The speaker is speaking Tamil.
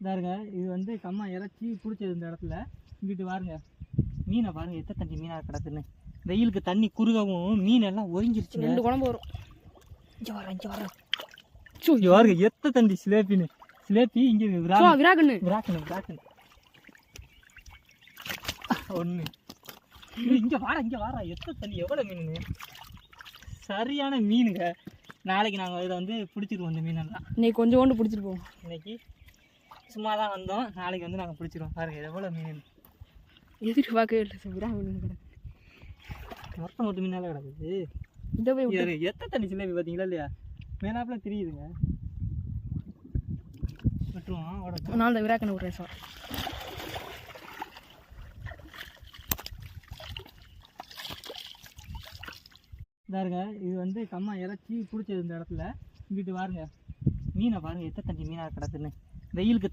இதாருங்க, இது வந்து கம்மா இறச்சி பிடிச்சது இந்த இடத்துல. இங்கிட்டு பாருங்க, மீனை பாருங்க எத்த தண்ணி மீனாக கிடக்குன்னு. வெயிலுக்கு தண்ணி குறுகவும் மீன் எல்லாம் ஒதுங்கிருச்சு. 2 குழம்பு வரும். இங்கே பாருங்க எத்த தண்ணி சிலேப்பின்னு. சிலேப்பி இங்கே விராகன்னு ஒன்று. இங்கே வாரா எத்த தண்ணி எவ்வளோ மீனுங்க. சரியான மீனுங்க. நாளைக்கு நாங்கள் இதை வந்து பிடிச்சிருவோம். இந்த மீனெல்லாம் இன்னைக்கு கொஞ்சம் கொண்டு பிடிச்சிட்டு போவோம். இன்னைக்கு சும்மா தான் வந்தோம். நாளைக்கு வந்து நாங்கள் பிடிச்சிருவோம். பாருங்கள் எவ்வளோ மீன். எதிர்பார்க்கவே இல்லை. விராக மீன் கிடக்கு. மொத்த மீனால கிடக்குது. இதை போய் எத்த தண்ணி சிலேபி பார்த்தீங்களா இல்லையா? மேலாப்பில் தெரியுதுங்க. விட்டுருவோம். ஒரு நாள் தான் விராக்கனை விட்றேன் சார். இதாருங்க, இது வந்து கம்மா இறச்சி பிடிச்சது இந்த இடத்துல. இங்கிட்டு பாருங்க, மீனை பாருங்க எத்த தண்ணி மீனாக கிடக்குன்னு. வெயிலுக்கு